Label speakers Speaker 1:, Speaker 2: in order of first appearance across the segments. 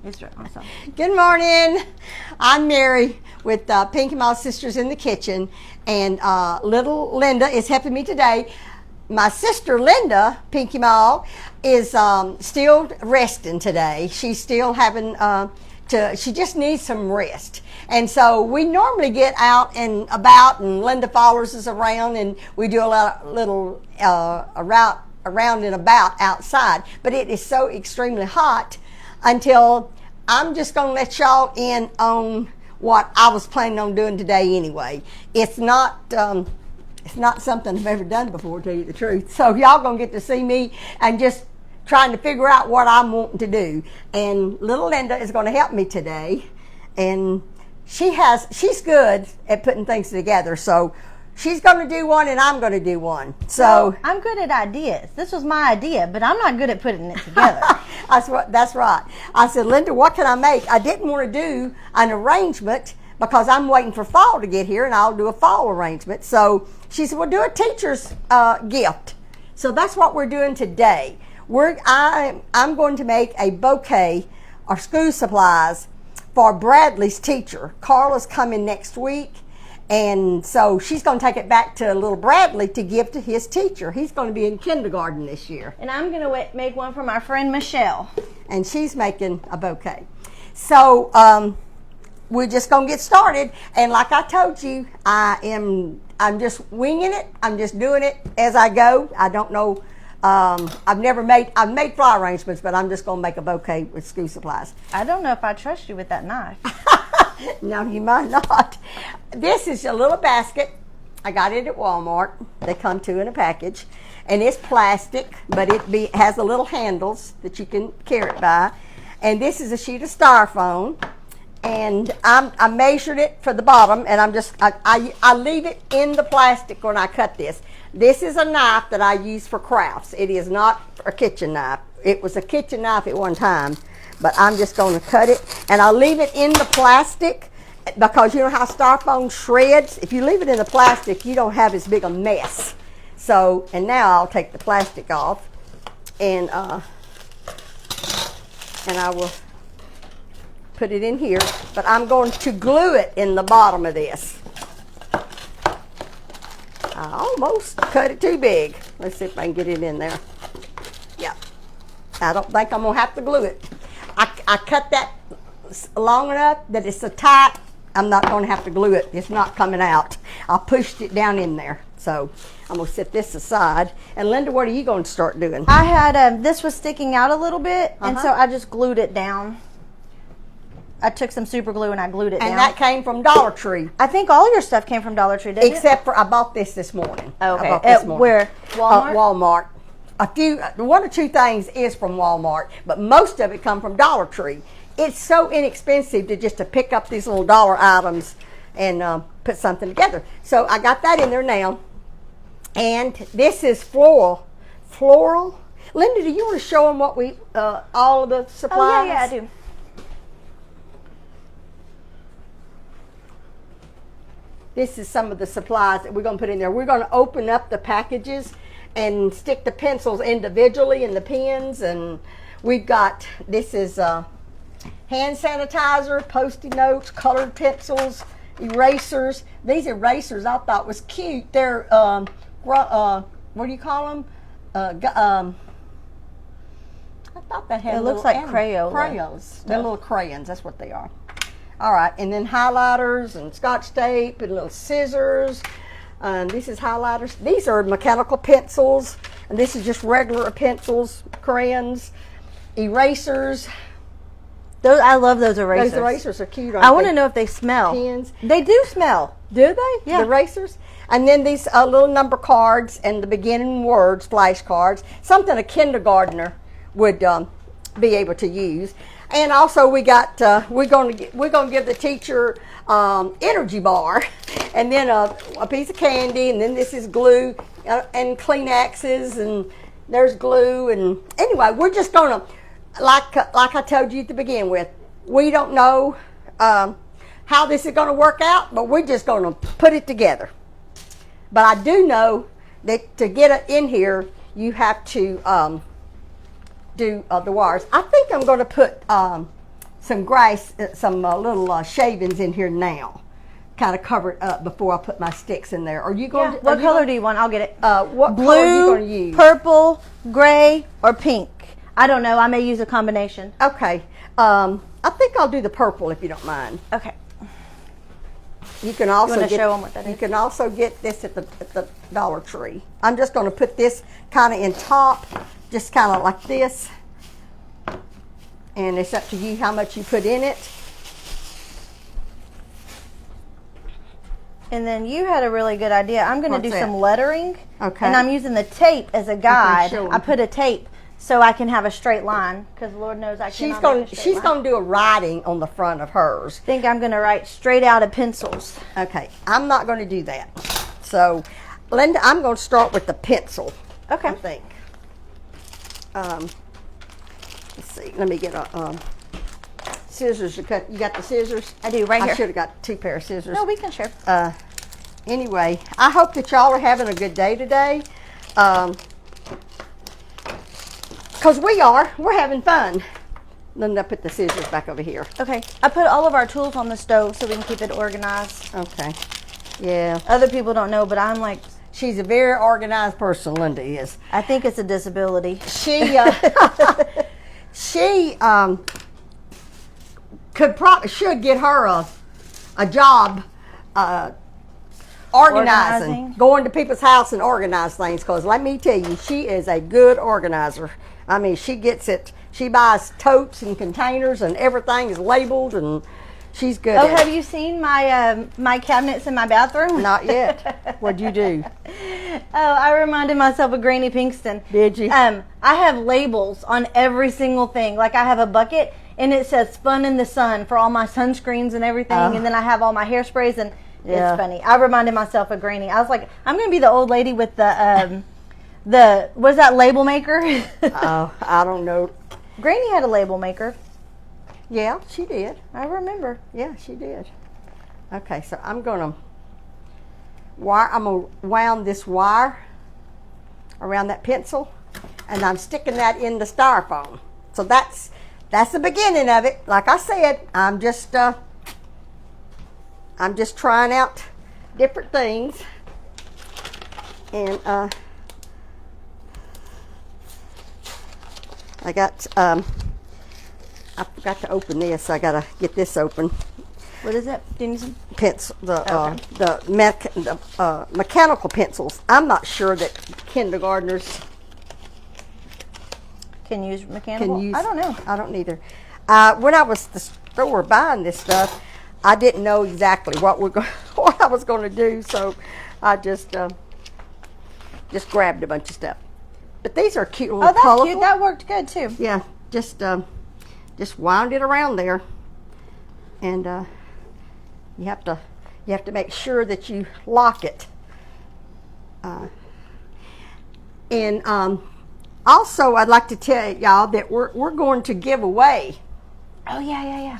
Speaker 1: Good morning. I'm Mary with Pinky Mouse Sisters in the Kitchen, and little Linda is helping me today. My sister Linda, Pinky Mouse, is still resting today. She's still having she just needs some rest. And so we normally get out and about, and Linda follows us around, and we do a little around and about outside. But it is so extremely hot until I'm just going to let y'all in on what I was planning on doing today anyway. It's not something I've ever done before, to tell you the truth. So y'all going to get to see me and just trying to figure out what I'm wanting to do. And little Linda is going to help me today. And she's good at putting things together. So she's going to do one and I'm going to do one. So
Speaker 2: I'm good at ideas. This was my idea, but I'm not good at putting it together.
Speaker 1: That's right. I said, Linda, what can I make? I didn't want to do an arrangement because I'm waiting for fall to get here, and I'll do a fall arrangement. So she said, well, do a teacher's gift. So that's what we're doing today. I'm going to make a bouquet of school supplies for Bradley's teacher. Carla's coming next week, and so she's going to take it back to little Bradley to give to his teacher. He's going to be in kindergarten this year.
Speaker 2: And I'm going to make one for my friend Michelle.
Speaker 1: And she's making a bouquet. So we're just going to get started. And like I told you, I'm just winging it. I'm just doing it as I go. I don't know. I've made flower arrangements, but I'm just going to make a bouquet with school supplies.
Speaker 2: I don't know if I trust you with that knife.
Speaker 1: No, you might not. This is a little basket. I got it at Walmart. They come two in a package. And it's plastic, but it has the little handles that you can carry it by. And this is a sheet of styrofoam. And I measured it for the bottom, and I leave it in the plastic when I cut this. This is a knife that I use for crafts. It is not a kitchen knife. It was a kitchen knife at one time, but I'm just going to cut it, and I'll leave it in the plastic because you know how styrofoam shreds? If you leave it in the plastic, you don't have as big a mess. So, and now I'll take the plastic off, and I will put it in here, but I'm going to glue it in the bottom of this. I almost cut it too big. Let's see if I can get it in there. Yeah. I don't think I'm going to have to glue it. I cut that long enough that it's so tight, I'm not going to have to glue it. It's not coming out. I pushed it down in there. So I'm going to set this aside. And Linda, what are you going to start doing?
Speaker 2: I had, this was sticking out a little bit, and so I just glued it down. I took some super glue and I glued it down.
Speaker 1: And that came from Dollar Tree.
Speaker 2: I think all your stuff came from Dollar Tree, didn't it?
Speaker 1: Except for I bought this morning.
Speaker 2: Okay.
Speaker 1: I bought this morning.
Speaker 2: Where?
Speaker 1: Walmart.
Speaker 2: Walmart?
Speaker 1: One or two things is from Walmart, but most of it come from Dollar Tree. It's so inexpensive to pick up these little dollar items and put something together. So I got that in there now. And this is floral. Linda, do you want to show them what all of the supplies?
Speaker 2: Oh, yeah, I do.
Speaker 1: This is some of the supplies that we're going to put in there. We're going to open up the packages and stick the pencils individually and the pens. And we've got, this is hand sanitizer, Post-it notes, colored pencils, erasers. These erasers I thought was cute. They're, what do you call them? I thought that had
Speaker 2: it looks like
Speaker 1: crayons. They're little crayons. That's what they are. All right, and then highlighters and Scotch tape and little scissors. This is highlighters. These are mechanical pencils, and this is just regular pencils, crayons, erasers.
Speaker 2: I love those erasers.
Speaker 1: Those erasers are cute.
Speaker 2: I want to know if they smell.
Speaker 1: Pens.
Speaker 2: They do smell.
Speaker 1: Do they?
Speaker 2: Yeah.
Speaker 1: The erasers? And then these little number cards and the beginning words, flashcards, something a kindergartner would be able to use. And also we got we're going to give the teacher energy bar, and then a piece of candy, and then this is glue and Kleenexes, and there's glue, and anyway, we're just going to like I told you to begin with. We don't know how this is going to work out, but we're just going to put it together. But I do know that to get it in here, you have to do the wires. I think I'm going to put some grass, some little shavings in here now. Kind of cover it up before I put my sticks in there. Are you going?
Speaker 2: Yeah. What color do you want? I'll get it.
Speaker 1: What
Speaker 2: blue,
Speaker 1: color are you going to use?
Speaker 2: Purple, gray, or pink? I don't know. I may use a combination.
Speaker 1: Okay. I think I'll do the purple if you don't mind.
Speaker 2: Okay.
Speaker 1: You can also
Speaker 2: show them what that is?
Speaker 1: You can also get this at the Dollar Tree. I'm just going to put this kind of in top, just kind of like this. And it's up to you how much you put in it.
Speaker 2: And then you had a really good idea. I'm going to do some lettering.
Speaker 1: Okay.
Speaker 2: And I'm using the tape as a guide.
Speaker 1: show 'em.
Speaker 2: I put a tape so I can have a straight line, because Lord knows I cannot make a straight
Speaker 1: She's
Speaker 2: line.
Speaker 1: going to do a writing on the front of hers.
Speaker 2: I think I'm going to write straight out of pencils.
Speaker 1: Okay, I'm not going to do that. So, Linda, I'm going to start with the pencil.
Speaker 2: Okay.
Speaker 1: I think. Let's see. Let me get a scissors to cut. You got the scissors?
Speaker 2: I do, right here.
Speaker 1: I should have got 2 pair of scissors.
Speaker 2: No, we can share.
Speaker 1: Anyway, I hope that y'all are having a good day today. Because we're having fun. Then I put the scissors back over here.
Speaker 2: Okay. I put all of our tools on the stove so we can keep it organized.
Speaker 1: Okay. Yeah.
Speaker 2: Other people don't know, but I'm like,
Speaker 1: She's a very organized person, Linda is.
Speaker 2: I think it's a disability.
Speaker 1: She should get her a job organizing, going to people's house and organize things, because let me tell you, she is a good organizer. I mean, she gets it. She buys totes and containers, and everything is labeled, and she's good.
Speaker 2: Oh,
Speaker 1: at
Speaker 2: have
Speaker 1: it.
Speaker 2: you seen my cabinets in my bathroom?
Speaker 1: Not yet. What'd you do?
Speaker 2: Oh, I reminded myself of Granny Pinkston.
Speaker 1: Did you?
Speaker 2: I have labels on every single thing. Like, I have a bucket and it says "Fun in the Sun" for all my sunscreens and everything, and then I have all my hairsprays, and
Speaker 1: Yeah.
Speaker 2: it's funny. I reminded myself of Granny. I was like, I'm going to be the old lady with the what is that, label maker?
Speaker 1: Oh, I don't know.
Speaker 2: Granny had a label maker.
Speaker 1: Yeah, she did.
Speaker 2: I remember.
Speaker 1: Yeah, she did. Okay, so I'm gonna wound this wire around that pencil, and I'm sticking that in the styrofoam. So that's the beginning of it. Like I said, I'm just trying out different things, and I got I forgot to open this. I gotta get this open.
Speaker 2: What is it? Do you need some?
Speaker 1: Pencil, the mechanical pencils. I'm not sure that kindergartners
Speaker 2: Can use mechanical?
Speaker 1: can use.
Speaker 2: I don't know.
Speaker 1: I don't either. When I was at the store buying this stuff, I didn't know exactly what what I was going to do, so I just grabbed a bunch of stuff. But these are cute little
Speaker 2: Oh, that's
Speaker 1: colorful.
Speaker 2: cute. That worked good too.
Speaker 1: Yeah, just wound it around there, and you have to make sure that you lock it. And also, I'd like to tell y'all that we're going to give away
Speaker 2: Oh yeah.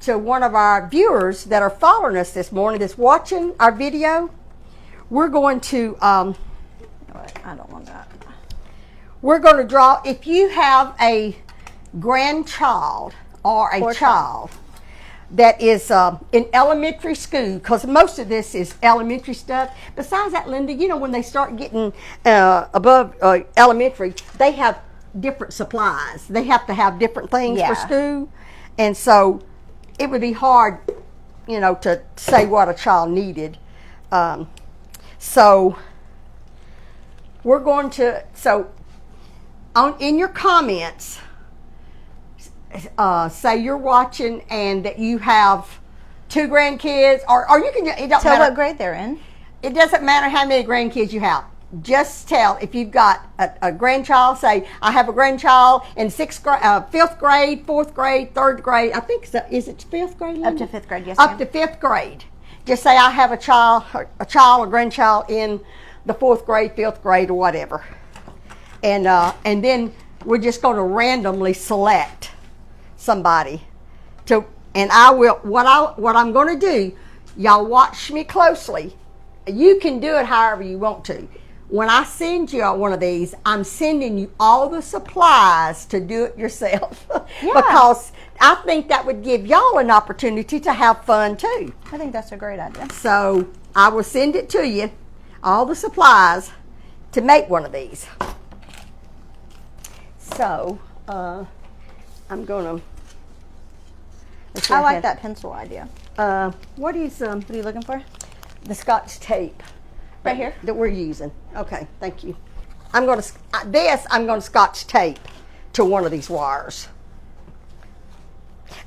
Speaker 1: to one of our viewers that are following us this morning, that's watching our video. We're going to
Speaker 2: I don't want that.
Speaker 1: we're going to draw, if you have a grandchild or a child that is in elementary school, because most of this is elementary stuff. Besides that, Linda, you know, when they start getting above elementary, they have different supplies. They have to have different things for school. And so it would be hard, you know, to say what a child needed. So we're going to, in your comments, say you're watching and that you have 2 grandkids, or you can, it don't
Speaker 2: Tell
Speaker 1: matter
Speaker 2: what grade they're in.
Speaker 1: It doesn't matter how many grandkids you have. Just tell if you've got a grandchild. Say, I have a grandchild in 5th grade, 4th grade, 3rd grade. I think is it 5th grade? Linda?
Speaker 2: Up to 5th grade, yes.
Speaker 1: Up to 5th grade. Just say I have a child or grandchild in the 4th grade, 5th grade, or whatever. And then we're just going to randomly select somebody to, and I will, what I'm going to do, y'all watch me closely. You can do it however you want to. when I send you one of these, I'm sending you all the supplies to do it yourself.
Speaker 2: Yeah.
Speaker 1: Because I think that would give y'all an opportunity to have fun too.
Speaker 2: I think that's a great idea.
Speaker 1: So I will send it to you, all the supplies to make one of these. So I'm gonna.
Speaker 2: I like that pencil idea.
Speaker 1: What is
Speaker 2: What are you looking for?
Speaker 1: the Scotch tape?
Speaker 2: Right here?
Speaker 1: That we're using. Okay, thank you. I'm gonna Scotch tape to one of these wires.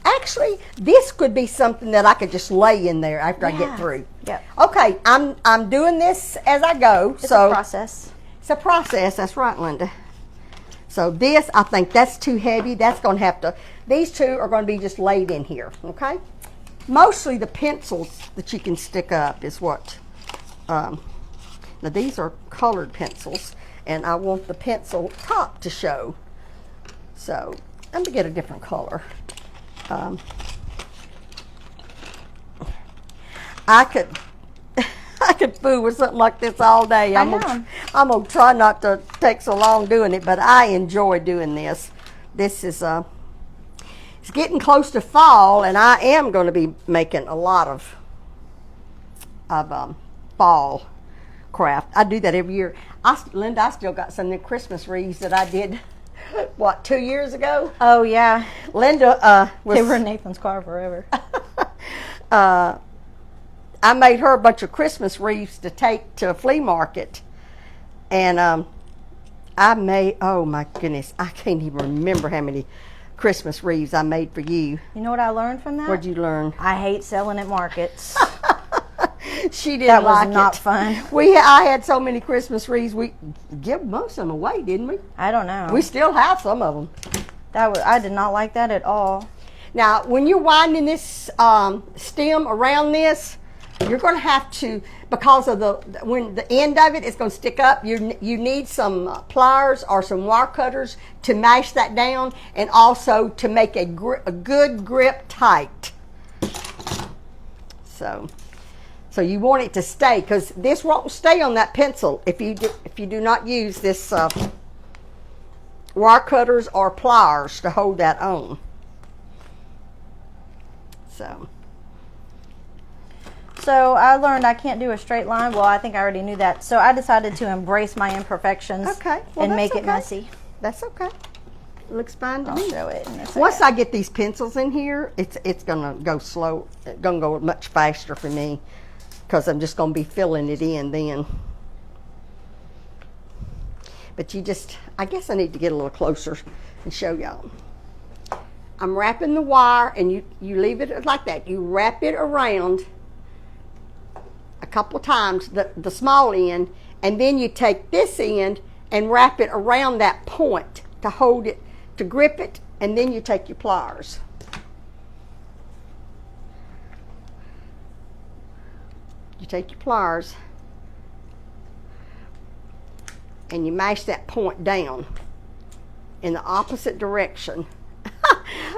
Speaker 1: Actually, this could be something that I could just lay in there after I get through.
Speaker 2: Yep.
Speaker 1: Okay, I'm doing this as I go.
Speaker 2: It's a process.
Speaker 1: It's a process. That's right, Linda. So this, I think that's too heavy. That's going to have to. These two are going to be just laid in here. Okay. Mostly the pencils that you can stick up is what. Now these are colored pencils, and I want the pencil top to show. So let me get a different color. I could fool with something like this all day. I'm gonna try not to take so long doing it, but I enjoy doing this. This is it's getting close to fall, and I am going to be making a lot of fall craft. I do that every year. Linda, I still got some of the Christmas wreaths that I did. What, 2 years ago?
Speaker 2: Oh yeah.
Speaker 1: Linda
Speaker 2: They were in Nathan's car forever.
Speaker 1: I made her a bunch of Christmas wreaths to take to a flea market, and I made, oh my goodness, I can't even remember how many Christmas wreaths I made for you.
Speaker 2: You know what I learned from that?
Speaker 1: What'd you learn?
Speaker 2: I hate selling at markets.
Speaker 1: She didn't
Speaker 2: That was
Speaker 1: like
Speaker 2: not
Speaker 1: it.
Speaker 2: fun.
Speaker 1: I had so many Christmas wreaths. We gave most of them away, didn't we?
Speaker 2: I don't know.
Speaker 1: We still have some of them.
Speaker 2: I did not like that at all.
Speaker 1: Now, when you're winding this stem around this, you're going to have to, because of when the end of it is going to stick up, you need some pliers or some wire cutters to mash that down, and also to make a good grip tight. So you want it to stay, because this won't stay on that pencil if you do not use this wire cutters or pliers to hold that on.
Speaker 2: So I learned I can't do a straight line. Well, I think I already knew that. So I decided to embrace my imperfections and make it messy.
Speaker 1: That's okay. It looks fine to me.
Speaker 2: I'll show it in a second.
Speaker 1: Once I get these pencils in here, it's gonna go slow. It's gonna go much faster for me, because I'm just gonna be filling it in then. But I guess I need to get a little closer and show y'all. I'm wrapping the wire, and you leave it like that. You wrap it around a couple of times, the small end, and then you take this end and wrap it around that point to hold it, to grip it, and then you take your pliers. You take your pliers and you mash that point down in the opposite direction.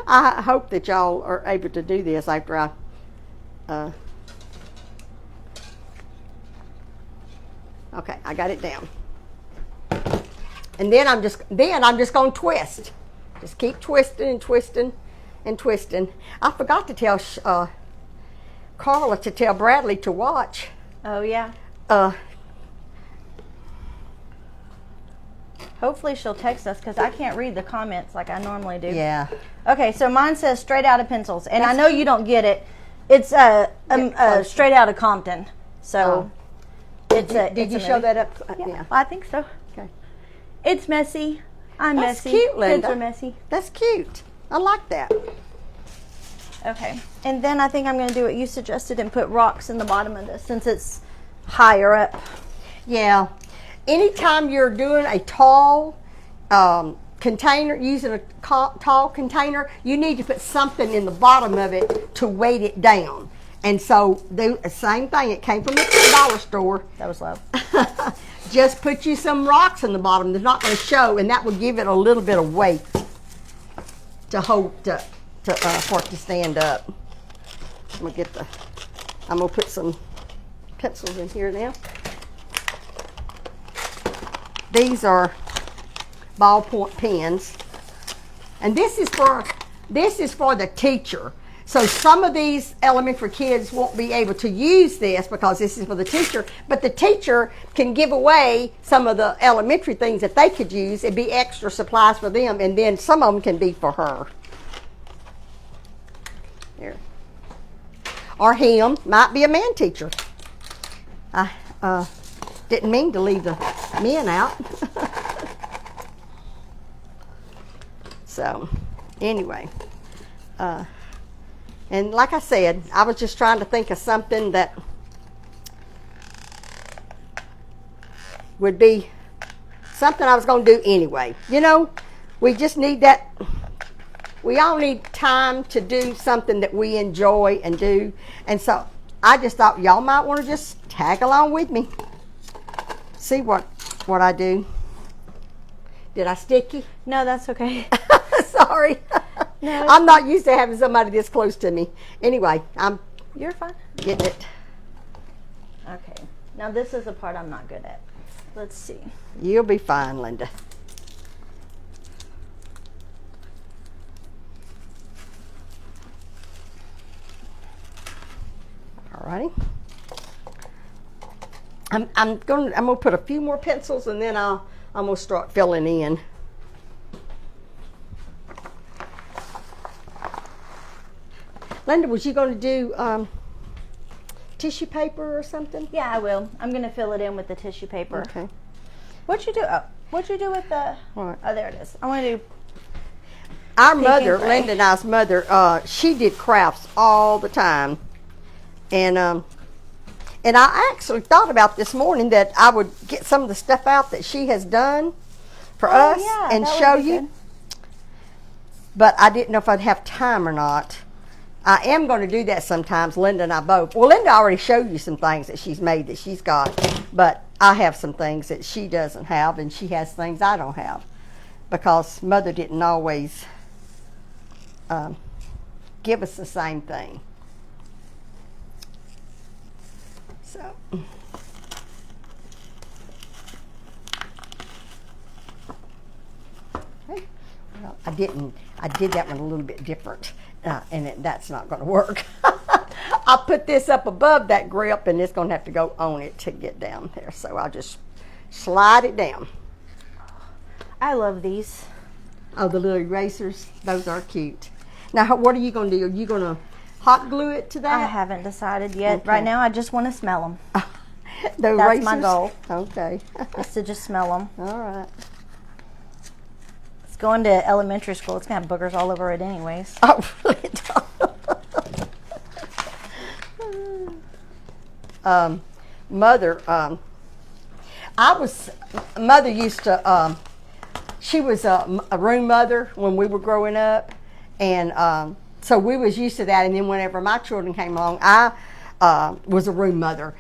Speaker 1: I hope that y'all are able to do this after I okay, I got it down. And then I'm just going to twist. Just keep twisting and twisting and twisting. I forgot to tell Carla to tell Bradley to watch.
Speaker 2: Oh yeah. Hopefully she'll text us, because I can't read the comments like I normally do.
Speaker 1: Yeah.
Speaker 2: Okay, so mine says straight out of pencils, and I know you don't get it. It's straight out of Compton. So
Speaker 1: Did you show that up?
Speaker 2: Yeah, I think so.
Speaker 1: Okay.
Speaker 2: It's messy. I'm
Speaker 1: That's
Speaker 2: messy.
Speaker 1: cute, Linda.
Speaker 2: Kids are messy.
Speaker 1: That's cute. I like that.
Speaker 2: Okay, and then I think I'm going to do what you suggested and put rocks in the bottom of this, since it's higher up.
Speaker 1: Yeah. Anytime you're doing a tall container, using a tall container, you need to put something in the bottom of it to weight it down. And so the same thing. It came from the dollar store.
Speaker 2: That was low.
Speaker 1: Just put you some rocks in the bottom. They're not going to show, and that will give it a little bit of weight to hold for it to stand up. I'm gonna put some pencils in here now. these are ballpoint pens, and this is for the teacher. So some of these elementary kids won't be able to use this because this is for the teacher, but the teacher can give away some of the elementary things that they could use. It'd be extra supplies for them, and then some of them can be for her. Here. Or him, might be a man teacher. I didn't mean to leave the men out. So, anyway. And like I said, I was just trying to think of something that would be something I was going to do anyway. You know, we just need that. We all need time to do something that we enjoy and do. And so I just thought y'all might want to just tag along with me. See what I do. Did I stick you?
Speaker 2: No, that's okay.
Speaker 1: Sorry.
Speaker 2: No,
Speaker 1: I'm not used to having somebody this close to me. Anyway,
Speaker 2: You're fine.
Speaker 1: getting it.
Speaker 2: Okay. Now this is the part I'm not good at. Let's see.
Speaker 1: You'll be fine, Linda. Alrighty. I'm gonna put a few more pencils, and then I'm gonna start filling in. Linda, was you going to do tissue paper or something?
Speaker 2: Yeah, I will. I'm going to fill it in with the tissue paper.
Speaker 1: Okay.
Speaker 2: What'd you do? Oh, what'd you do with the...
Speaker 1: What?
Speaker 2: Oh, there it is. I want to do...
Speaker 1: Our
Speaker 2: Pink
Speaker 1: mother,
Speaker 2: and gray.
Speaker 1: Linda and I's mother, she did crafts all the time. And I actually thought about this morning that I would get some of the stuff out that she has done for us and
Speaker 2: that would
Speaker 1: show
Speaker 2: be
Speaker 1: you.
Speaker 2: good.
Speaker 1: But I didn't know if I'd have time or not. I am going to do that sometimes, Linda and I both. Well, Linda already showed you some things that she's made that she's got, but I have some things that she doesn't have, and she has things I don't have, because Mother didn't always give us the same thing. So. Okay. Well, I did that one a little bit different. And that's not going to work. I'll put this up above that grip, and it's going to have to go on it to get down there. So I'll just slide it down.
Speaker 2: I love these.
Speaker 1: Oh, the little erasers. Those are cute. Now, what are you going to do? Are you going to hot glue it to that?
Speaker 2: I haven't decided yet.
Speaker 1: Okay.
Speaker 2: Right now, I just want to smell them.
Speaker 1: The
Speaker 2: That's
Speaker 1: erasers?
Speaker 2: my goal.
Speaker 1: Okay.
Speaker 2: Is to just smell them.
Speaker 1: All right.
Speaker 2: It's going to elementary school. It's going to have boogers all over it anyways.
Speaker 1: Oh, really? Mother, Mother used to, she was a room mother when we were growing up, and so we was used to that. And then whenever my children came along, I was a room mother.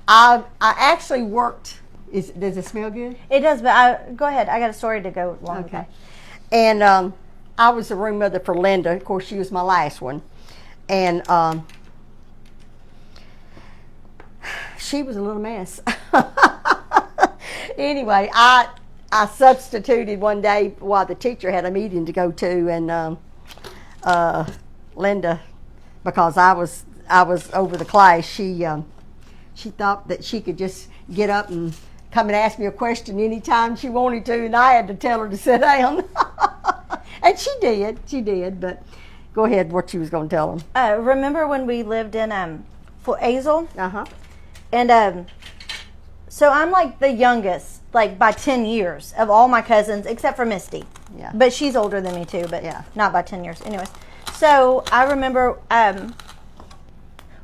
Speaker 1: I actually worked. Does it smell good?
Speaker 2: It does, but go ahead. I got a story to go along with
Speaker 1: Okay.
Speaker 2: that.
Speaker 1: And I was a room mother for Linda. Of course, she was my last one. And she was a little mess. Anyway, I substituted one day while the teacher had a meeting to go to, and Linda, because I was over the class, she thought that she could just get up and come and ask me a question anytime she wanted to, and I had to tell her to sit down. And she did, but go ahead, what she was going to tell them.
Speaker 2: Remember when we lived in Fort Hazel?
Speaker 1: Uh-huh.
Speaker 2: And so I'm like the youngest, like by 10 years of all my cousins, except for Misty.
Speaker 1: Yeah.
Speaker 2: But she's older than me too, but
Speaker 1: Yeah.
Speaker 2: not by 10 years. Anyways, so I remember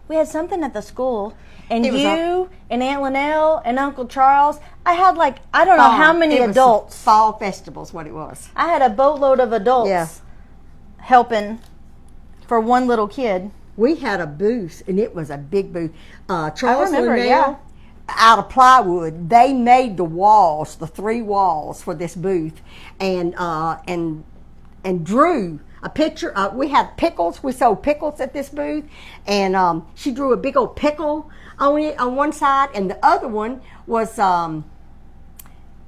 Speaker 2: we had something at the school, and
Speaker 1: It was
Speaker 2: you and Aunt Linnell and Uncle Charles, I had like, I don't know how many
Speaker 1: It was
Speaker 2: adults.
Speaker 1: Fall festival's what it was.
Speaker 2: I had a boatload of adults
Speaker 1: Yeah.
Speaker 2: helping for one little kid.
Speaker 1: We had a booth, and it was a big booth. Charles
Speaker 2: remember,
Speaker 1: Linnell,
Speaker 2: yeah.
Speaker 1: out of plywood, they made the walls, the 3 walls for this booth, and drew a picture. We had pickles. We sold pickles at this booth, and she drew a big old pickle on it on one side, and the other one was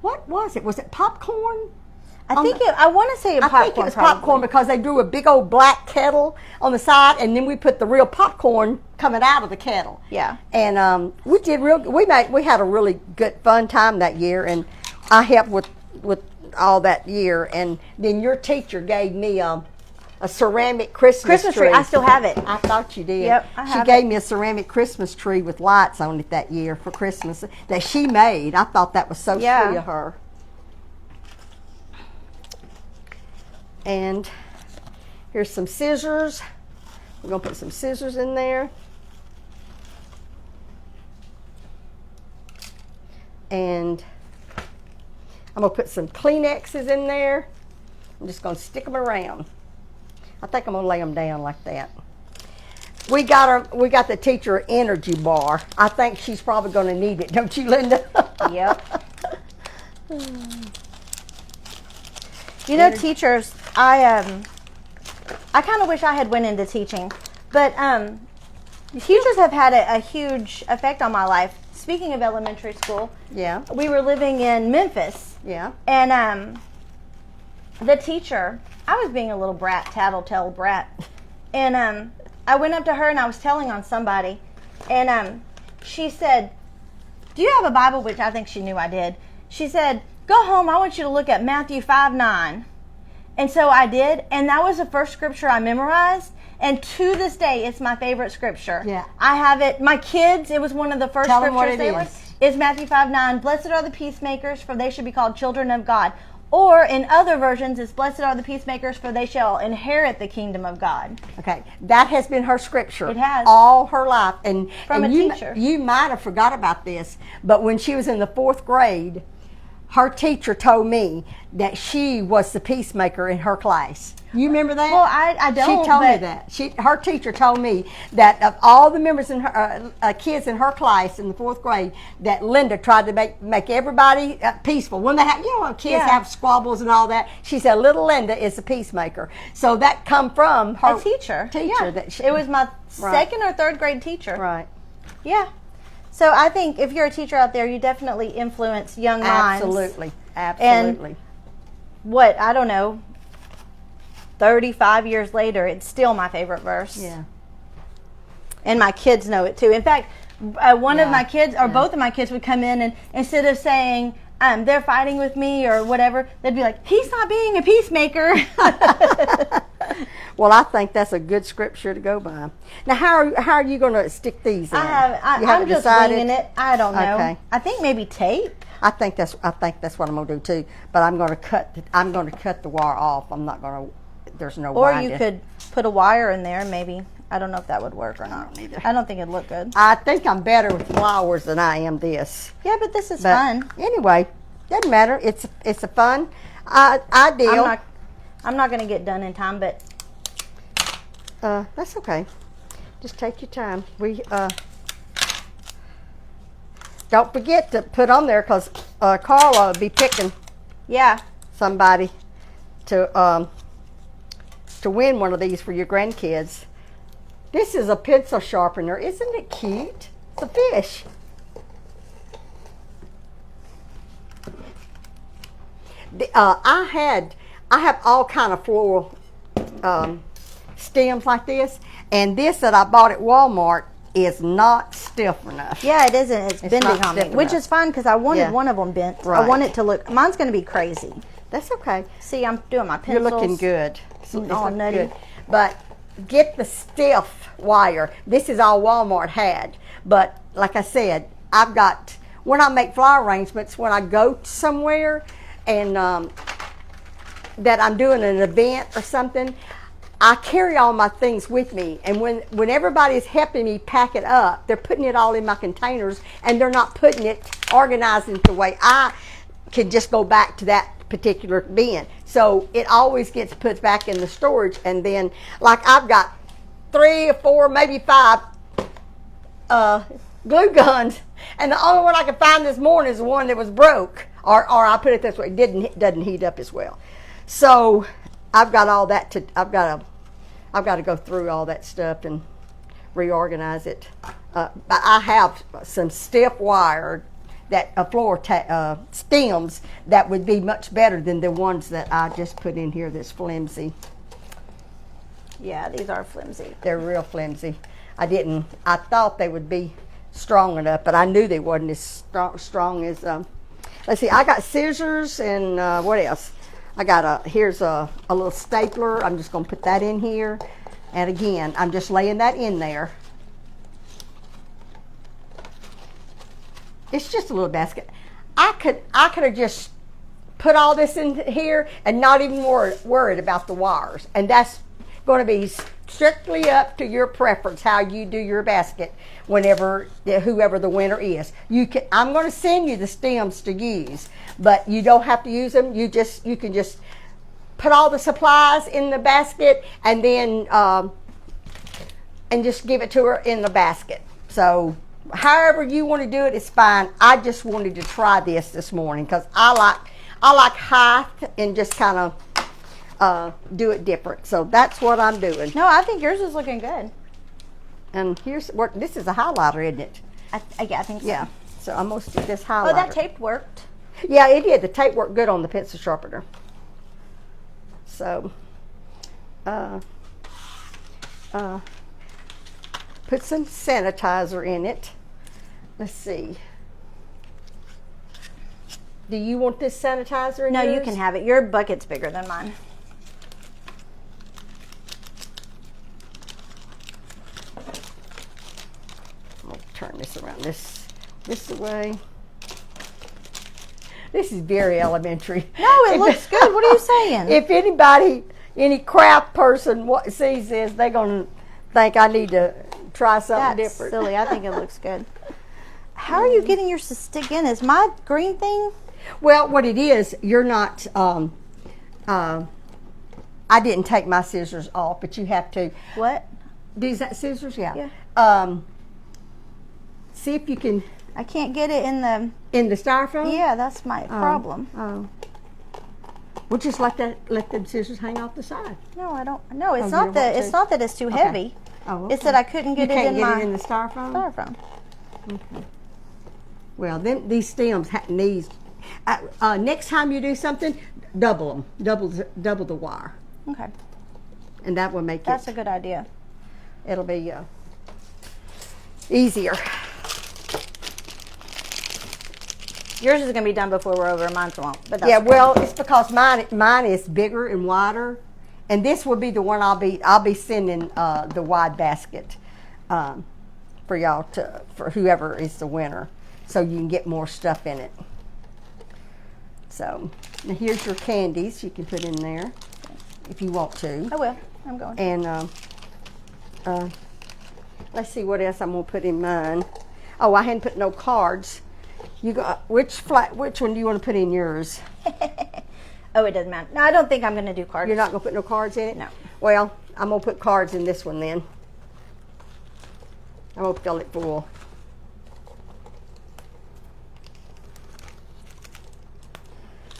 Speaker 1: what was it? Was it popcorn?
Speaker 2: I want to say popcorn.
Speaker 1: I think it was popcorn because they drew a big old black kettle on the side, and then we put the real popcorn coming out of the kettle.
Speaker 2: Yeah.
Speaker 1: And we had a really good fun time that year, and I helped with all that year. And then your teacher gave me a ceramic Christmas tree.
Speaker 2: I still have it.
Speaker 1: I thought you did.
Speaker 2: Yep, I have
Speaker 1: She gave me a ceramic Christmas tree with lights on it that year for Christmas that she made. I thought that was so sweet of her. And here's some scissors. We're going to put some scissors in there. And I'm going to put some Kleenexes in there. I'm just going to stick them around. I think I'm going to lay them down like that. We got the teacher an energy bar. I think she's probably going to need it, don't you, Linda?
Speaker 2: Yep. You know, teachers, I kind of wish I had went into teaching, but teachers have had a huge effect on my life. Speaking of elementary school,
Speaker 1: yeah,
Speaker 2: we were living in Memphis,
Speaker 1: yeah,
Speaker 2: and the teacher, I was being a little brat, tattletale brat, and I went up to her and I was telling on somebody, and she said, "Do you have a Bible?" Which I think she knew I did. She said, "Go home, I want you to look at Matthew 5:9. And so I did, and that was the first scripture I memorized, and to this day, it's my favorite scripture.
Speaker 1: Yeah.
Speaker 2: I have it, my kids, it was one of the first
Speaker 1: Tell them
Speaker 2: scriptures
Speaker 1: what it
Speaker 2: they
Speaker 1: is.
Speaker 2: learned. It's Matthew 5:9, blessed are the peacemakers, for they should be called children of God. Or in other versions, it's blessed are the peacemakers, for they shall inherit the kingdom of God.
Speaker 1: Okay, that has been her scripture.
Speaker 2: It has.
Speaker 1: All her life. And
Speaker 2: From
Speaker 1: and
Speaker 2: a
Speaker 1: you,
Speaker 2: teacher.
Speaker 1: You might have forgot about this, but when she was in the 4th grade, her teacher told me that she was the peacemaker in her class. You remember that?
Speaker 2: Well, I don't.
Speaker 1: She told me that. Her teacher told me that of all the members in her kids in her class in the 4th grade, that Linda tried to make everybody peaceful. When they have, when kids have squabbles and all that, she said little Linda is a peacemaker. So that come from her
Speaker 2: teacher.
Speaker 1: Yeah.
Speaker 2: It was my 2nd or 3rd grade teacher.
Speaker 1: Right.
Speaker 2: Yeah. So I think if you're a teacher out there, you definitely influence young minds.
Speaker 1: Absolutely.
Speaker 2: And I don't know, 35 years later, it's still my favorite verse.
Speaker 1: Yeah.
Speaker 2: And my kids know it too. In fact, one of my kids, or both of my kids, would come in and instead of saying, they're fighting with me or whatever, they'd be like, he's not being a peacemaker.
Speaker 1: Well, I think that's a good scripture to go by. Now, how are you going to stick these in?
Speaker 2: I'm just winging it. I don't know.
Speaker 1: Okay.
Speaker 2: I think maybe tape.
Speaker 1: I think that's what I'm going to do too. But I'm going to cut the wire off. I'm not going to. There's no.
Speaker 2: Or
Speaker 1: winding.
Speaker 2: you could put a wire in there. Maybe I don't know if that would work or not. I don't think it'd look good.
Speaker 1: I think I'm better with flowers than I am this.
Speaker 2: Yeah, but this is fun.
Speaker 1: Anyway, doesn't matter. It's a fun ideal.
Speaker 2: I'm not going to get done in time, but
Speaker 1: that's okay. Just take your time. Don't forget to put on there because Carla will be picking somebody to win one of these for your grandkids. This is a pencil sharpener. Isn't it cute? It's a fish. I have all kind of floral stems like this, and this that I bought at Walmart is not stiff enough.
Speaker 2: Yeah, it isn't. It's bending on me, which is fine because I wanted one of them bent.
Speaker 1: Right.
Speaker 2: I want it to look. Mine's going to be crazy.
Speaker 1: That's okay.
Speaker 2: See, I'm doing my pencils.
Speaker 1: You're looking good.
Speaker 2: All nutty.
Speaker 1: Good. But get the stiff wire. This is all Walmart had. But like I said, I've got, when I make flower arrangements, when I go somewhere and that I'm doing an event or something, I carry all my things with me, and when everybody's helping me pack it up, they're putting it all in my containers, and they're not putting it, organizing it the way I can just go back to that particular bin. So it always gets put back in the storage, and then, like, I've got 3 or 4, maybe 5 glue guns, and the only one I could find this morning is the one that was broke, or I put it this way, it doesn't heat up as well. So I've got all that I've got to go through all that stuff and reorganize it. But I have some stiff wire stems that would be much better than the ones that I just put in here that's flimsy.
Speaker 2: Yeah, these are flimsy.
Speaker 1: They're real flimsy. I thought they would be strong enough, but I knew they wasn't as strong as, let's see, I got scissors and what else? I got here's a little stapler. I'm just going to put that in here. And again, I'm just laying that in there. It's just a little basket. I could have just put all this in here and not even worried about the wires. And that's going to be strictly up to your preference how you do your basket whoever the winner is. I'm going to send you the stems to use, but you don't have to use them. You can just put all the supplies in the basket and then and just give it to her in the basket. So however you want to do it, it's fine. I just wanted to try this morning because I like height and just kind of do it different. So that's what I'm doing.
Speaker 2: No, I think yours is looking good.
Speaker 1: And this is a highlighter, isn't it?
Speaker 2: Yeah, I think so.
Speaker 1: Yeah. So I'm going to do this highlighter.
Speaker 2: Oh, that tape worked.
Speaker 1: Yeah, it did. The tape worked good on the pencil sharpener. So, put some sanitizer in it. Let's see. Do you want this sanitizer in
Speaker 2: No,
Speaker 1: yours?
Speaker 2: you can have it. Your bucket's bigger than mine.
Speaker 1: I'll turn this around this way. This is very elementary.
Speaker 2: No, it looks good. What are you saying?
Speaker 1: If any craft person sees this, they're going to think I need to try something
Speaker 2: That's
Speaker 1: different.
Speaker 2: silly. I think it looks good. How are you getting yours to stick in? Is my green thing?
Speaker 1: Well, what it is, you're not, I didn't take my scissors off, but you have to.
Speaker 2: What?
Speaker 1: These that scissors? Yeah.
Speaker 2: Yeah.
Speaker 1: See if you can.
Speaker 2: I can't get it in the.
Speaker 1: In the styrofoam?
Speaker 2: Yeah, that's my problem.
Speaker 1: Oh. Well, just let them scissors hang off the side.
Speaker 2: No, I don't. No, it's
Speaker 1: you
Speaker 2: not
Speaker 1: don't
Speaker 2: that.
Speaker 1: want
Speaker 2: It's
Speaker 1: to?
Speaker 2: not that it's too heavy.
Speaker 1: Oh, okay.
Speaker 2: It's that I couldn't get
Speaker 1: you
Speaker 2: it
Speaker 1: can't
Speaker 2: in
Speaker 1: get
Speaker 2: my
Speaker 1: it in the styrofoam?
Speaker 2: styrofoam.
Speaker 1: Okay. Well, then these stems needs. Next time you do something, double them. Double the wire,
Speaker 2: Okay,
Speaker 1: and that will make
Speaker 2: that's a good idea.
Speaker 1: it'll be easier.
Speaker 2: Yours is gonna be done before we're over. Mine won't. But that's
Speaker 1: Yeah,
Speaker 2: okay.
Speaker 1: well, it's because mine is bigger and wider, and this will be the one I'll be sending the wide basket for y'all for whoever is the winner, so you can get more stuff in it. So now here's your candies you can put in there if you want to.
Speaker 2: I will. I'm going.
Speaker 1: And let's see what else I'm gonna put in mine. Oh, I hadn't put no cards. You got which one do you want to put in yours?
Speaker 2: Oh, it doesn't matter. No, I don't think I'm gonna do cards.
Speaker 1: You're not gonna put no cards in it?
Speaker 2: No.
Speaker 1: Well, I'm gonna put cards in this one then. I'm gonna fill it full.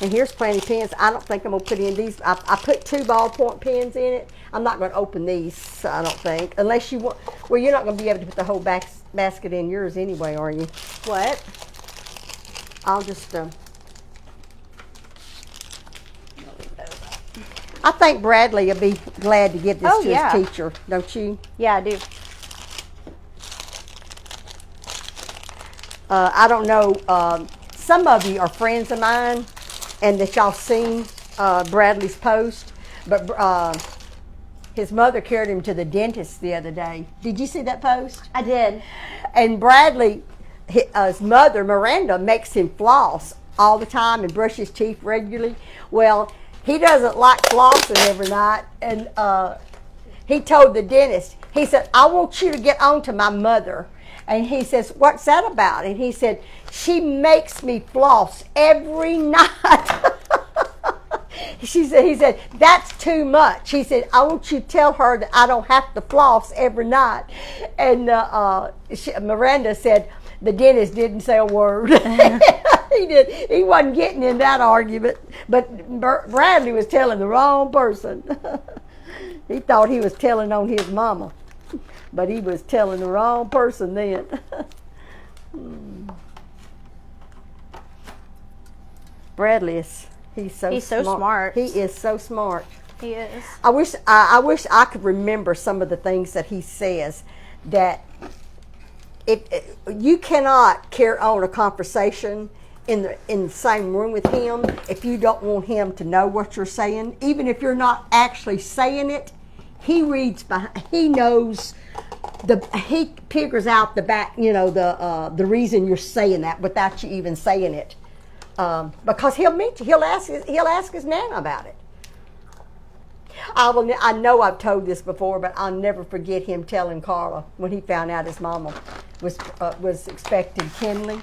Speaker 1: And here's plenty of pens. I don't think I'm gonna put in these. I put 2 ballpoint pens in it. I'm not gonna open these, I don't think, unless you want. Well, you're not gonna be able to put the whole basket in yours anyway, are you?
Speaker 2: What?
Speaker 1: I'll just. I think Bradley will be glad to give this to his teacher, don't you?
Speaker 2: Yeah, I do.
Speaker 1: I don't know. Some of you are friends of mine, and that y'all seen Bradley's post, but his mother carried him to the dentist the other day. Did you see that post?
Speaker 2: I did.
Speaker 1: And Bradley, his mother, Miranda, makes him floss all the time and brush his teeth regularly. Well, he doesn't like flossing every night, and he told the dentist, he said, I want you to get on to my mother. And he says, what's that about? And he said, she makes me floss every night. He said, that's too much. He said, I want you to tell her that I don't have to floss every night. And Miranda said, the dentist didn't say a word. He wasn't getting in that argument. But Bradley was telling the wrong person. He thought he was telling on his mama. But he was telling the wrong person then. Bradley is, he's so
Speaker 2: smart.
Speaker 1: He is so smart.
Speaker 2: He is.
Speaker 1: I wish I could remember some of the things that he says. That you cannot carry on a conversation in the same room with him if you don't want him to know what you're saying. Even if you're not actually saying it, he reads behind. He knows he figures out the back. You know the reason you're saying that without you even saying it. Because he'll meet you. He'll ask his Nana about it. I know I've told this before, but I'll never forget him telling Carla when he found out his mama was expecting Kinley.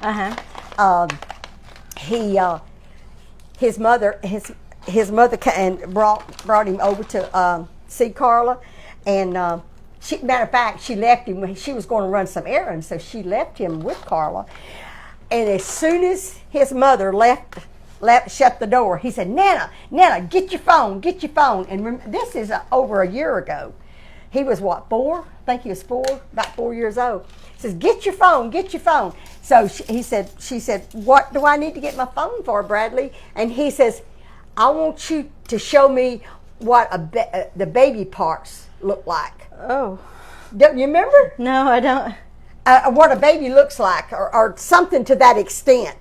Speaker 1: His mother brought him over to see Carla, and matter of fact, she left him when she was going to run some errands, so she left him with Carla. And as soon as his mother shut the door, he said, Nana, get your phone. And this is over a year ago. He was what, 4? I think he was 4, about 4 years old. He says, get your phone. So she said, what do I need to get my phone for, Bradley? And he says, I want you to show me what the baby parts look like.
Speaker 2: Oh.
Speaker 1: Don't you remember?
Speaker 2: No, I don't.
Speaker 1: What a baby looks like, or something to that extent.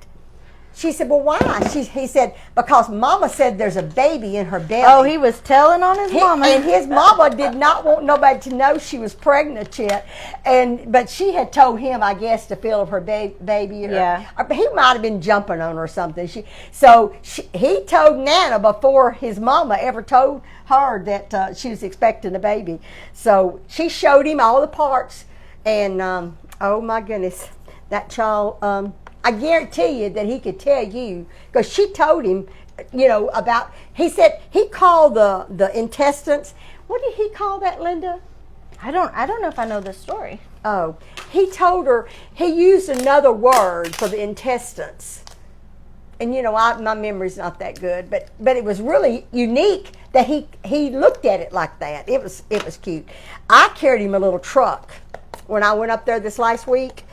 Speaker 1: She said, well, why? He said, because Mama said there's a baby in her belly.
Speaker 2: Oh, he was telling on his mama.
Speaker 1: And his mama did not want nobody to know she was pregnant yet. But she had told him, I guess, to feel of her baby.
Speaker 2: Yeah.
Speaker 1: He might have been jumping on her or something. He told Nana before his mama ever told her that she was expecting a baby. So she showed him all the parts. And, oh, my goodness, that child... I guarantee you that he could tell you, because she told him, about, he said he called the intestines, what did he call that, Linda?
Speaker 2: I don't know if I know this story.
Speaker 1: Oh, he told her, he used another word for the intestines. And my memory's not that good, but it was really unique that he looked at it like that. It was cute. I carried him a little truck when I went up there this last weekend.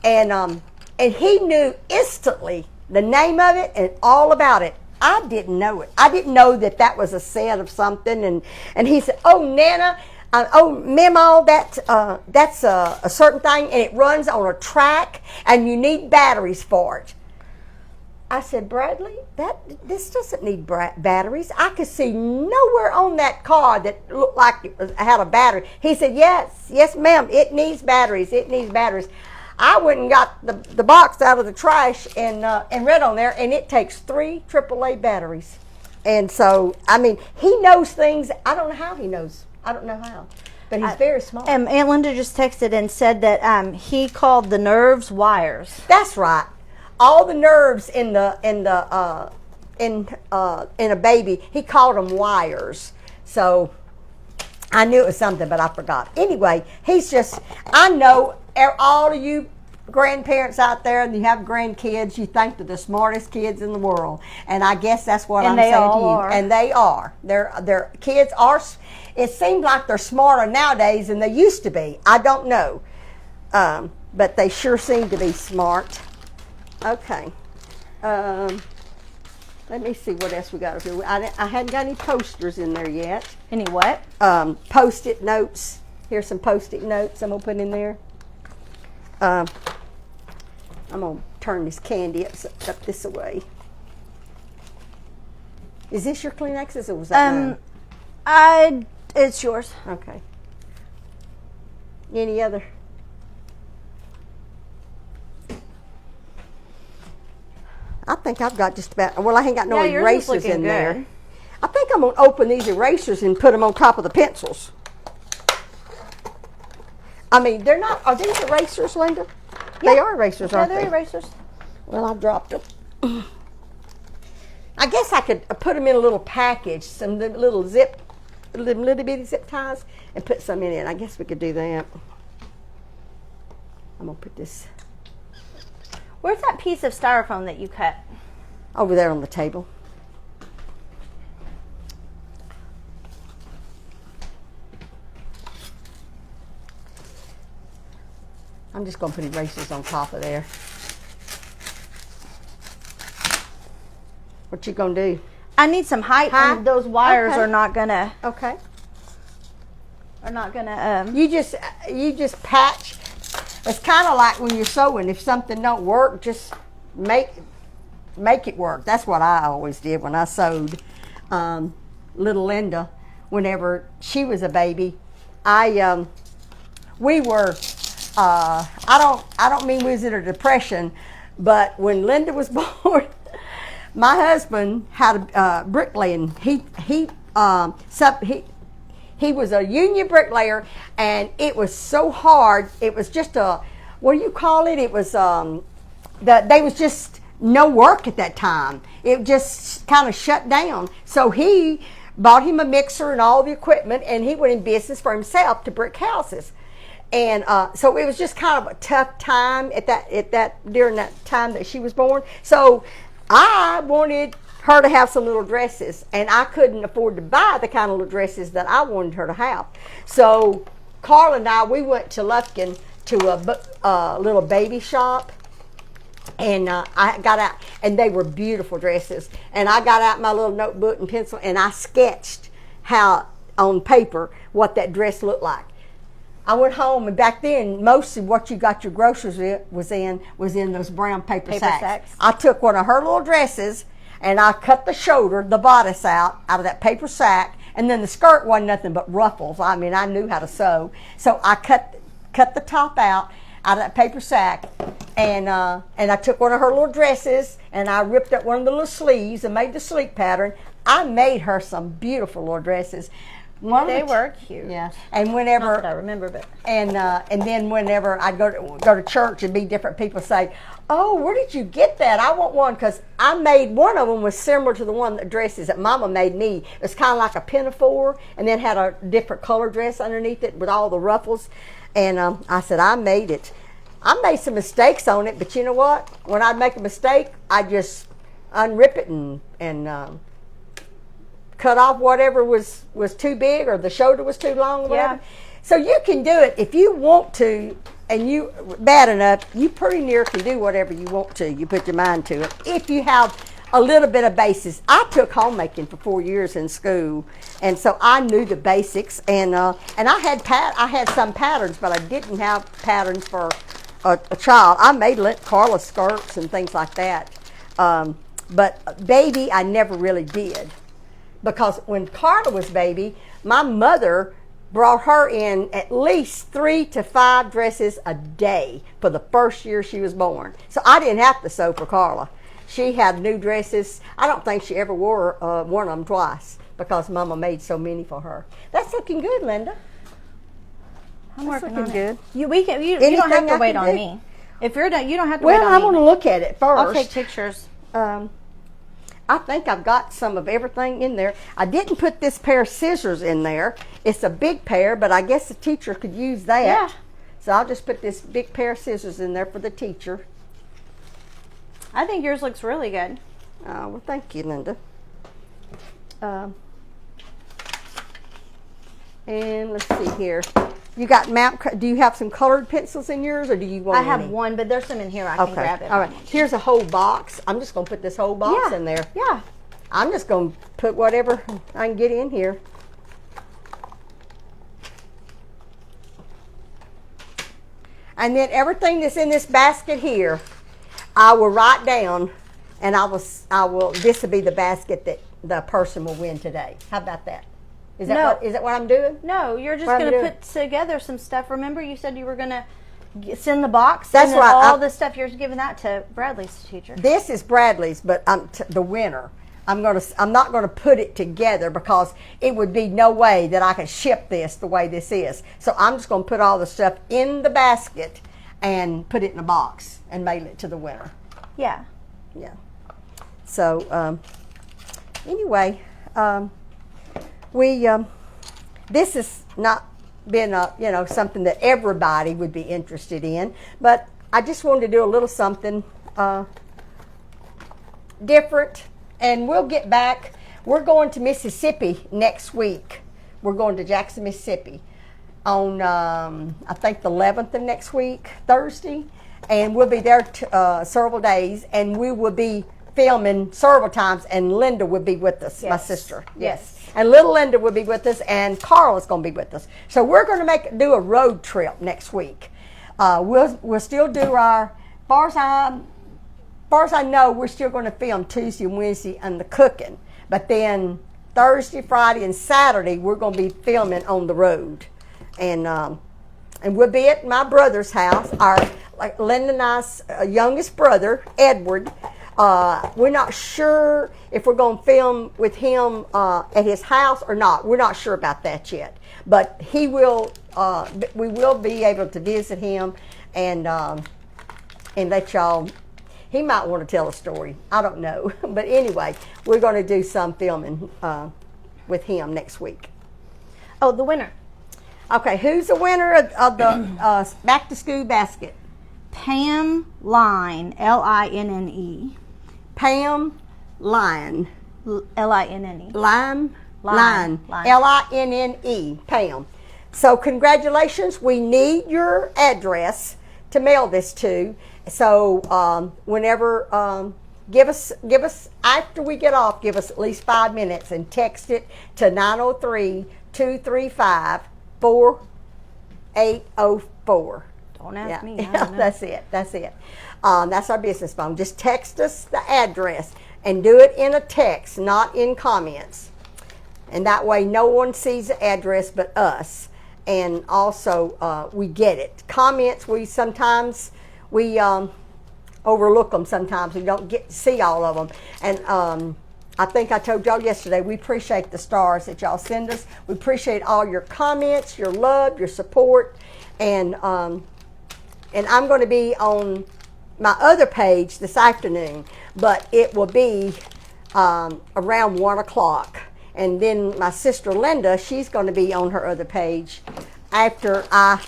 Speaker 1: And he knew instantly the name of it and all about it. I didn't know it. I didn't know that was a set of something. And he said, oh, Nana, Memo, that's a certain thing, and it runs on a track, and you need batteries for it. I said, Bradley, this doesn't need batteries. I could see nowhere on that car that looked like it had a battery. He said, yes, ma'am, it needs batteries. I went and got the box out of the trash and read on there, and it takes 3 AAA batteries. And so, he knows things. I don't know how he knows. I don't know how, but he's very smart.
Speaker 2: Aunt Linda just texted and said that he called the nerves wires.
Speaker 1: That's right. All the nerves in a baby, he called them wires. So I knew it was something, but I forgot. Anyway, I know all of you grandparents out there, and you have grandkids, you think they're the smartest kids in the world. And I guess that's what I'm saying to you.
Speaker 2: Are.
Speaker 1: And they are. Their kids are, it seems like they're smarter nowadays than they used to be. I don't know. But they sure seem to be smart. Okay. Let me see what else we got over here. I hadn't got any posters in there yet.
Speaker 2: Any what?
Speaker 1: Post-it notes. Here's some Post-it notes I'm going to put in there. I'm going to turn this candy up this way. Is this your Kleenexes or was that mine?
Speaker 2: It's yours.
Speaker 1: Okay. Any other? I think I've got just about, I ain't got no erasers in there. I think I'm going to open these erasers and put them on top of the pencils. They're not, are these erasers, Linda? Yeah. They are erasers, aren't they?
Speaker 2: Yeah, they're erasers.
Speaker 1: Well, I dropped them. I guess I could put them in a little package, some little bitty zip ties, and put some in it. I guess we could do that. I'm going to put this.
Speaker 2: Where's that piece of styrofoam that you cut?
Speaker 1: Over there on the table. I'm just going to put erasers on top of there. What you gonna do?
Speaker 2: I need some height,
Speaker 1: Huh?
Speaker 2: and those wires
Speaker 1: Okay.
Speaker 2: are not gonna.
Speaker 1: Okay.
Speaker 2: You
Speaker 1: You just patch. It's kind of like when you're sewing. If something don't work, just make it work. That's what I always did when I sewed. Little Linda, whenever she was a baby, we were. I don't mean we was in a depression, but when Linda was born, my husband had a bricklaying. He was a union bricklayer, and it was so hard. It was just what do you call it? It was they was just no work at that time. It just kind of shut down. So he bought him a mixer and all the equipment, and he went in business for himself to brick houses. And so it was just kind of a tough time during that time that she was born. So I wanted her to have some little dresses, and I couldn't afford to buy the kind of little dresses that I wanted her to have. So Carla and I, we went to Lufkin to a little baby shop, and I got out, and they were beautiful dresses. And I got out my little notebook and pencil, and I sketched how on paper what that dress looked like. I went home, and back then, most of what you got your groceries was in those brown paper sacks. I took one of her little dresses, and I cut the shoulder, the bodice out of that paper sack, and then the skirt wasn't nothing but ruffles. I mean, I knew how to sew. So I cut the top out of that paper sack, and I took one of her little dresses, and I ripped up one of the little sleeves and made the sleeve pattern. I made her some beautiful little dresses.
Speaker 2: They were cute.
Speaker 1: Yeah, and whenever
Speaker 2: not that I remember, but
Speaker 1: and then whenever I'd go to church and be different people say, "Oh, where did you get that? I want one," because I made one of them was similar to the dresses that Mama made me. It was kind of like a pinafore, and then had a different color dress underneath it with all the ruffles. And I said, I made it. I made some mistakes on it, but you know what? When I'd make a mistake, I just unrip it and cut off whatever was too big, or the shoulder was too long, or whatever.
Speaker 2: Yeah.
Speaker 1: So you can do it if you want to, and you bad enough, you pretty near can do whatever you want to. You put your mind to it. If you have a little bit of basis. I took homemaking for 4 years in school, and so I knew the basics. And I had some patterns, but I didn't have patterns for a child. I made Carla skirts and things like that. But baby, I never really did. Because when Carla was baby, my mother brought her in at least 3 to 5 dresses a day for the first year she was born. So I didn't have to sew for Carla. She had new dresses. I don't think she ever wore one of them twice because Mama made so many for her. That's looking good, Linda.
Speaker 2: I'm working on
Speaker 1: good.
Speaker 2: it. You don't have to wait on me. If you're done, you don't have to wait on me.
Speaker 1: Well, I want to look at it first.
Speaker 2: I'll take pictures.
Speaker 1: I think I've got some of everything in there. I didn't put this pair of scissors in there. It's a big pair, but I guess the teacher could use that.
Speaker 2: Yeah.
Speaker 1: So I'll just put this big pair of scissors in there for the teacher.
Speaker 2: I think yours looks really good.
Speaker 1: Well, thank you, Linda. And let's see here. You got do you have some colored pencils in yours, or do you want
Speaker 2: I have
Speaker 1: any?
Speaker 2: one, but there's some in here I can grab it.
Speaker 1: All right. Here's a whole box. I'm just going to put this whole box in there.
Speaker 2: Yeah.
Speaker 1: I'm just going to put whatever I can get in here. And then everything that's in this basket here, I will write down, and this will be the basket that the person will win today. How about that? Is that what I'm doing?
Speaker 2: No, you're just going to put together some stuff. Remember, you said you were going to send the box.
Speaker 1: That's
Speaker 2: and
Speaker 1: right.
Speaker 2: All the stuff you're giving that to Bradley's teacher.
Speaker 1: This is Bradley's, but the winner. I'm not going to put it together because it would be no way that I could ship this the way this is. So I'm just going to put all the stuff in the basket and put it in a box and mail it to the winner.
Speaker 2: Yeah.
Speaker 1: Yeah. So anyway, this has not been something that everybody would be interested in, but I just wanted to do a little something different, and we'll get back. We're going to Mississippi next week. We're going to Jackson, Mississippi on I think the 11th of next week, Thursday, and we'll be there several days, and we will be filming several times, and Linda will be with us, my
Speaker 2: Yes.
Speaker 1: sister.
Speaker 2: Yes.
Speaker 1: And little Linda will be with us, and Carl is going to be with us. So we're going to do a road trip next week. We'll still do our, far as I know, we're still going to film Tuesday and Wednesday and the cooking. But then Thursday, Friday, and Saturday, we're going to be filming on the road. And we'll be at my brother's house, Linda and I's youngest brother, Edward. We're not sure if we're going to film with him at his house or not. We're not sure about that yet. But we will be able to visit him and let y'all. He might want to tell a story. I don't know. But anyway, we're going to do some filming with him next week.
Speaker 2: Oh, the winner.
Speaker 1: Okay, who's the winner of the back to school basket?
Speaker 2: Pam Line, Linne.
Speaker 1: Pam Line.
Speaker 2: Linne.
Speaker 1: Line.
Speaker 2: Line.
Speaker 1: Linne. Pam. So congratulations. We need your address to mail this to. So whenever give us after we get off, give us at least 5 minutes and text it to 903-235-4804.
Speaker 2: Don't ask me. I
Speaker 1: Yeah,
Speaker 2: don't know.
Speaker 1: that's it. That's our business phone. Just text us the address and do it in a text, not in comments. And that way no one sees the address but us. And also we get it. Comments, we sometimes overlook them sometimes. We don't get to see all of them. And I think I told y'all yesterday, we appreciate the stars that y'all send us. We appreciate all your comments, your love, your support. And I'm going to be on my other page this afternoon, but it will be around 1 o'clock. And then my sister Linda, she's going to be on her other page after I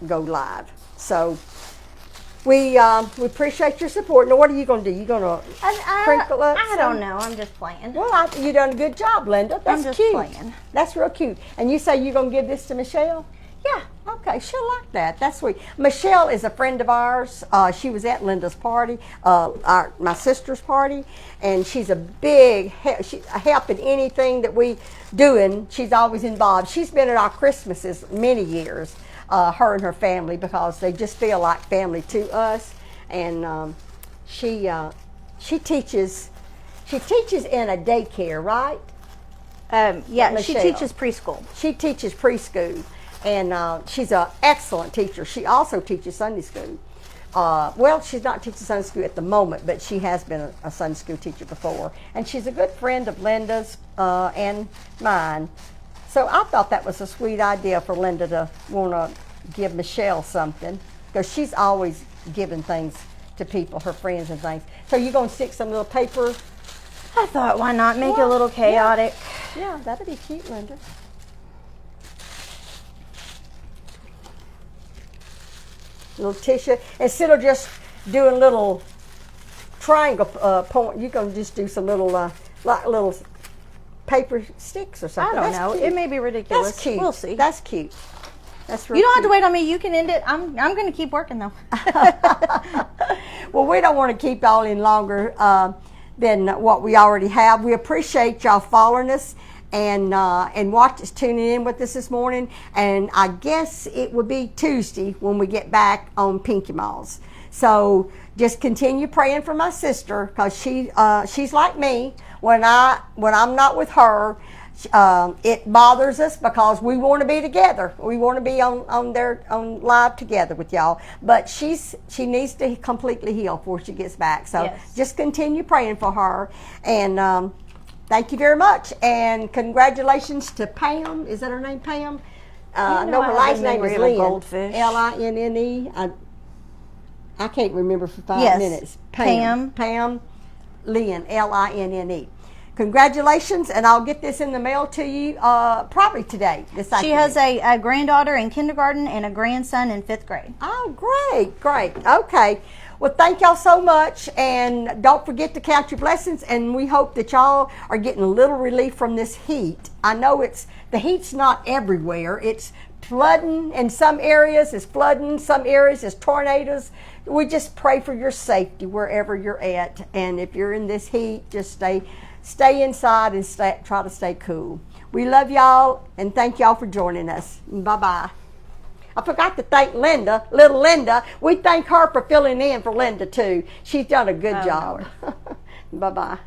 Speaker 1: go live. So we appreciate your support. Now, what are you going to do? You going to sprinkle up?
Speaker 2: I don't know. I'm just playing.
Speaker 1: Well, you done a good job, Linda. That's
Speaker 2: I'm just
Speaker 1: cute.
Speaker 2: playing.
Speaker 1: That's real cute. And you say you're going to give this to Michelle?
Speaker 2: Yeah.
Speaker 1: Okay, she'll like that. That's sweet. Michelle is a friend of ours. She was at Linda's party, my sister's party, and she's a big help in anything that we doing. She's always involved. She's been at our Christmases many years, her and her family, because they just feel like family to us. And she teaches in a daycare, right?
Speaker 2: Yeah, she
Speaker 1: Michelle.
Speaker 2: teaches preschool.
Speaker 1: She teaches preschool. And she's an excellent teacher. She also teaches Sunday school. Well, she's not teaching Sunday school at the moment, but she has been a Sunday school teacher before. And she's a good friend of Linda's and mine. So I thought that was a sweet idea for Linda to want to give Michelle something, because she's always giving things to people, her friends and things. So you're going to stick some little paper?
Speaker 2: I thought, why not make it a little chaotic?
Speaker 1: Yeah, that'd be cute, Linda. Little tissue. Instead of just doing little triangle point, you can just do some little like little paper sticks or
Speaker 2: I
Speaker 1: something.
Speaker 2: don't
Speaker 1: That's
Speaker 2: know.
Speaker 1: cute.
Speaker 2: It may be ridiculous.
Speaker 1: That's cute.
Speaker 2: We'll see.
Speaker 1: That's cute. That's real
Speaker 2: You don't have to
Speaker 1: cute.
Speaker 2: wait on me. You can end it. I'm going to keep working though.
Speaker 1: Well, we don't want to keep y'all in longer than what we already have. We appreciate y'all following us and tuning in with us this morning. And I guess it will be Tuesday when we get back on Pinky Malls. So just continue praying for my sister, because she's like me. When I'm not with her, it bothers us, because we want to be together. We want to be on live together with y'all. But she needs to completely heal before she gets back. So
Speaker 2: Yes.
Speaker 1: just continue praying for her. And thank you very much. And congratulations to Pam. Is that her name, Pam? I know her last name is Lynn.
Speaker 2: Goldfish.
Speaker 1: Linne. I can't remember for 5
Speaker 2: Yes.
Speaker 1: minutes.
Speaker 2: Pam.
Speaker 1: Pam Lynn, Linne. Congratulations, and I'll get this in the mail to you probably today. This
Speaker 2: She
Speaker 1: afternoon.
Speaker 2: has a granddaughter in kindergarten and a grandson in 5th grade.
Speaker 1: Oh, great. Okay. Well, thank y'all so much, and don't forget to count your blessings, and we hope that y'all are getting a little relief from this heat. I know the heat's not everywhere. It's flooding in some areas, it's flooding some areas, it's tornadoes. We just pray for your safety wherever you're at, and if you're in this heat, just stay inside and try to stay cool. We love y'all, and thank y'all for joining us. Bye-bye. I forgot to thank Linda, little Linda. We thank her for filling in for Linda, too. She's done a good job. No. Bye-bye.